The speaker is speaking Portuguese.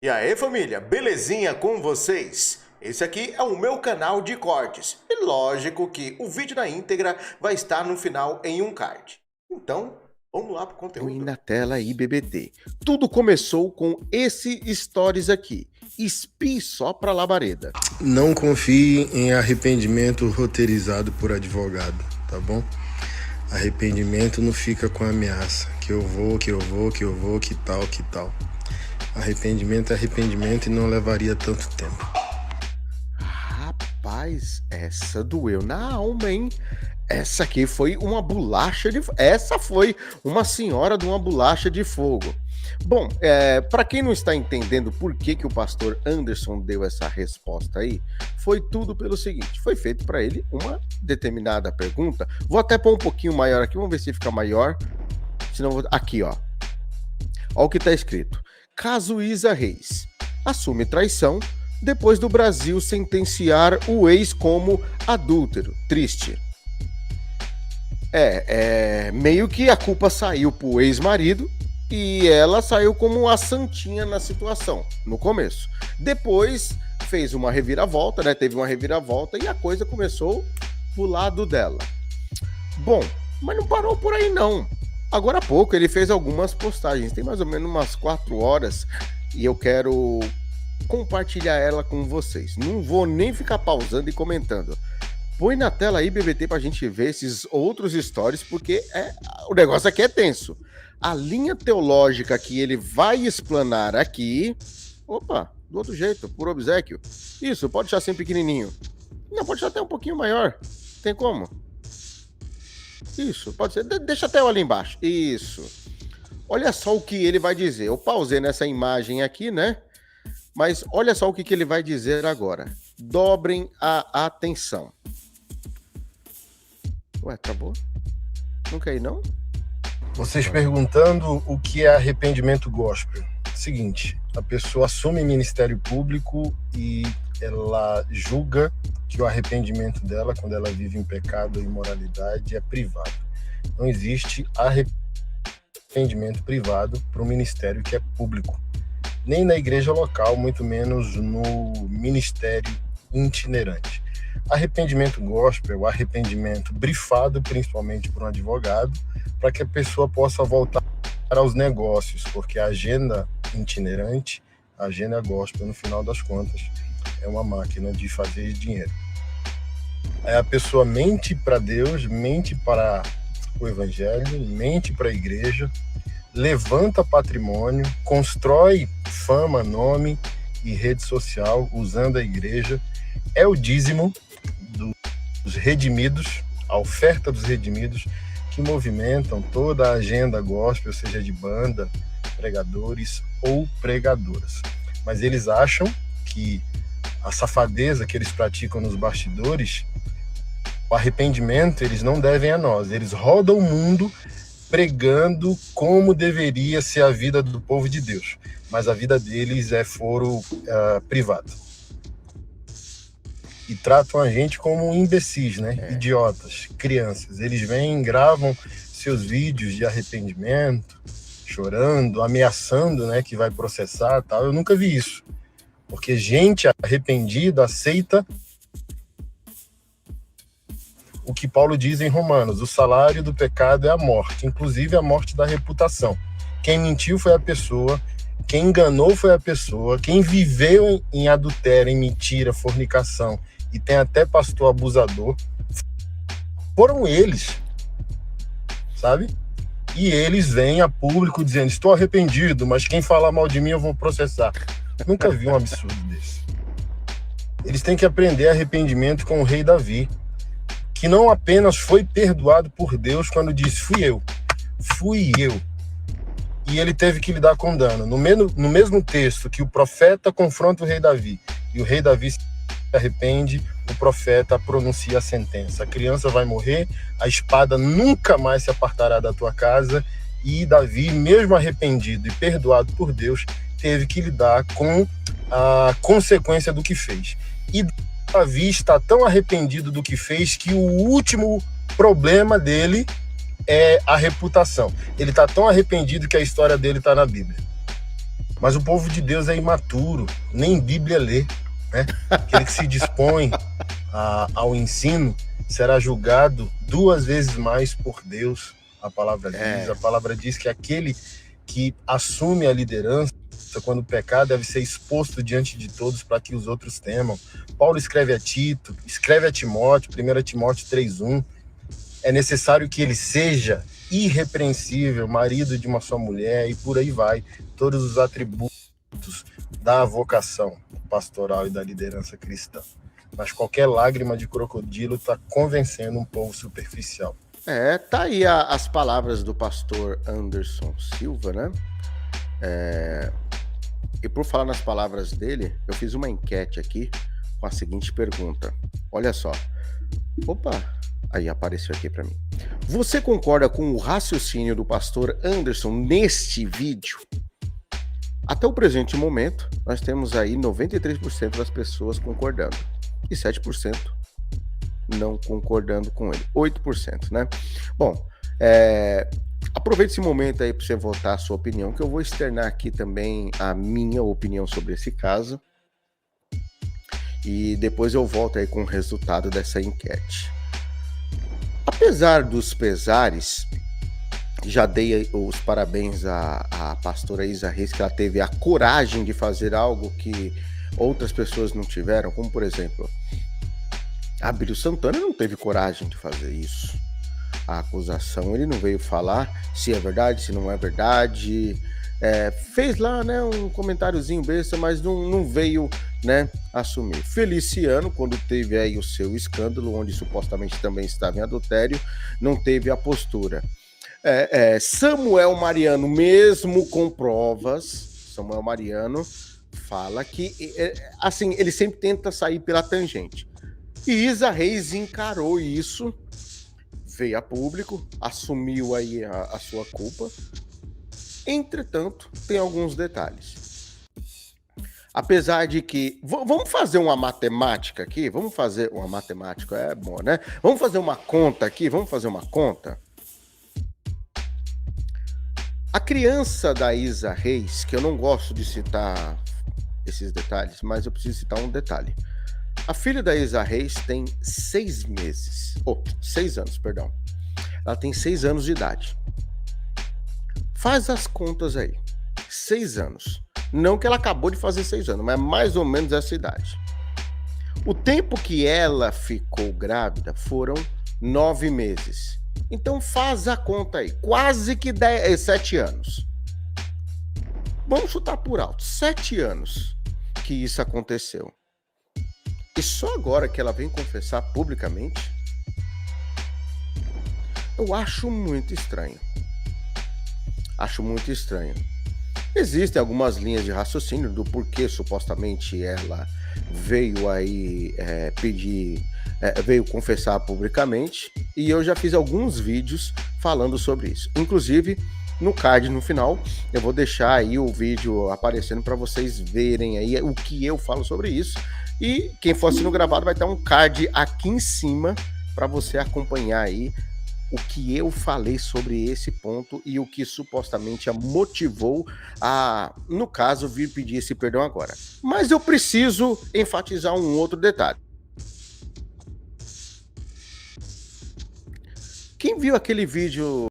E aí, família, belezinha com vocês? Esse aqui é o meu canal de cortes. E lógico que o vídeo na íntegra vai estar no final em um card. Então, vamos lá pro Põe conteúdo. na tela aí, BBT. Tudo começou com esse stories aqui. Espi só pra labareda. Não confie em arrependimento roteirizado por advogado, tá bom? Arrependimento não fica com ameaça, que eu vou, que tal. Arrependimento é arrependimento e não levaria tanto tempo. Rapaz, essa doeu na alma, hein? Essa aqui foi uma bolacha de... Essa foi uma senhora de uma bolacha de fogo. Bom, para quem não está entendendo por que o pastor Anderson deu essa resposta aí, foi tudo pelo seguinte, foi feito para ele uma determinada pergunta. Vou até pôr um pouquinho maior aqui, vamos ver se fica maior. Senão, aqui, ó. Olha o que está escrito. Caso Isa Reis assume traição depois do Brasil sentenciar o ex como adúltero. Triste. Meio que a culpa saiu pro ex-marido e ela saiu como a santinha na situação, no começo. Depois fez uma reviravolta, né? Teve uma reviravolta e a coisa começou pro lado dela. Bom, mas não parou por aí não. Agora há pouco ele fez algumas postagens, tem mais ou menos umas 4 horas e eu quero compartilhar ela com vocês. Não vou nem ficar pausando e comentando. Põe na tela aí, BBT, pra gente ver esses outros stories, porque o negócio aqui é tenso. A linha teológica que ele vai explanar aqui... Opa, do outro jeito, por obséquio. Isso, pode deixar assim pequenininho. Não, pode deixar até um pouquinho maior. Tem como? Isso, pode ser. Deixa até eu ali embaixo. Isso. Olha só o que ele vai dizer. Eu pausei nessa imagem aqui, né? Mas olha só o que ele vai dizer agora. Dobrem a atenção. Ué, acabou? Não quer ir, não? Vocês perguntando o que é arrependimento gospel. Seguinte, a pessoa assume ministério público e ela julga que o arrependimento dela, quando ela vive em pecado ou imoralidade, é privado. Não existe arrependimento privado para um ministério que é público. Nem na igreja local, muito menos no ministério itinerante. Arrependimento gospel, arrependimento brifado principalmente por um advogado, para que a pessoa possa voltar aos negócios, porque a agenda itinerante, a agenda gospel, no final das contas, é uma máquina de fazer dinheiro. Aí a pessoa mente para Deus, mente para o evangelho, mente para a igreja, levanta patrimônio, constrói fama, nome e rede social usando a igreja, é o dízimo dos redimidos, a oferta dos redimidos, que movimentam toda a agenda gospel, seja de banda, pregadores ou pregadoras. Mas eles acham que a safadeza que eles praticam nos bastidores, o arrependimento, eles não devem a nós. Eles rodam o mundo pregando como deveria ser a vida do povo de Deus. Mas a vida deles é foro privado. E tratam a gente como imbecis, né? Idiotas, crianças. Eles vêm, gravam seus vídeos de arrependimento, chorando, ameaçando, né, que vai processar, tal. Eu nunca vi isso. Porque gente arrependida aceita o que Paulo diz em Romanos: o salário do pecado é a morte, inclusive a morte da reputação. Quem mentiu foi a pessoa, quem enganou foi a pessoa, quem viveu em adultério, em mentira, fornicação, e tem até pastor abusador, foram eles, sabe? E eles vêm a público dizendo: estou arrependido, mas quem falar mal de mim eu vou processar. Nunca vi um absurdo desse. Eles têm que aprender arrependimento com o rei Davi, que não apenas foi perdoado por Deus quando disse: fui eu. E ele teve que lidar com dano. No mesmo texto que o profeta confronta o rei Davi, e o rei Davi se arrepende, o profeta pronuncia a sentença: a criança vai morrer, a espada nunca mais se apartará da tua casa. E Davi, mesmo arrependido e perdoado por Deus, teve que lidar com a consequência do que fez. E Davi está tão arrependido do que fez que o último problema dele é a reputação. Ele está tão arrependido que a história dele está na Bíblia. Mas o povo de Deus é imaturo, nem Bíblia lê, né? Aquele que se dispõe ao ensino será julgado 2 vezes mais por Deus. A palavra diz que aquele que assume a liderança, quando pecar, deve ser exposto diante de todos para que os outros temam. Paulo escreve a Tito, escreve a Timóteo, 1 Timóteo 3:1. É necessário que ele seja irrepreensível, marido de uma só mulher, e por aí vai. Todos os atributos da vocação pastoral e da liderança cristã. Mas qualquer lágrima de crocodilo está convencendo um povo superficial. Tá aí as palavras do pastor Anderson Silva, né? E por falar nas palavras dele, eu fiz uma enquete aqui com a seguinte pergunta. Olha só. Opa, aí apareceu aqui para mim. Você concorda com o raciocínio do pastor Anderson neste vídeo? Até o presente momento, nós temos aí 93% das pessoas concordando e 7% não concordando com ele. 8%, né? Bom, aproveite esse momento aí para você votar a sua opinião, que eu vou externar aqui também a minha opinião sobre esse caso. E depois eu volto aí com o resultado dessa enquete. Apesar dos pesares, já dei os parabéns à pastora Isa Reis, que ela teve a coragem de fazer algo que outras pessoas não tiveram, como por exemplo, Abílio Santana não teve coragem de fazer isso. A acusação, ele não veio falar se é verdade, se não é verdade. Fez lá, né, um comentáriozinho besta, mas não veio, né, assumir. Feliciano, quando teve aí o seu escândalo, onde supostamente também estava em adultério, não teve a postura. Samuel Mariano, mesmo com provas, Samuel Mariano fala que, assim, ele sempre tenta sair pela tangente. E Isa Reis encarou isso, veio a público, assumiu aí a sua culpa. Entretanto, tem alguns detalhes. Apesar de que... Vamos fazer uma matemática aqui? Vamos fazer... Uma matemática é bom, né? Vamos fazer uma conta aqui? Vamos fazer uma conta? A criança da Isa Reis, que eu não gosto de citar esses detalhes, mas eu preciso citar um detalhe. A filha da Isa Reis tem 6 anos, perdão. Ela tem 6 anos de idade. Faz as contas aí. 6 anos. Não que ela acabou de fazer 6 anos, mas mais ou menos essa idade. O tempo que ela ficou grávida foram 9 meses. Então faz a conta aí. Quase que 7 anos. Vamos chutar por alto. 7 anos que isso aconteceu. E só agora que ela vem confessar publicamente, eu acho muito estranho. Acho muito estranho. Existem algumas linhas de raciocínio do porquê supostamente ela veio aí veio confessar publicamente, e eu já fiz alguns vídeos falando sobre isso. Inclusive, no card no final, eu vou deixar aí o vídeo aparecendo para vocês verem aí o que eu falo sobre isso. E quem for assistindo gravado vai ter um card aqui em cima para você acompanhar aí o que eu falei sobre esse ponto e o que supostamente a motivou a, no caso, vir pedir esse perdão agora. Mas eu preciso enfatizar um outro detalhe. Quem viu aquele vídeo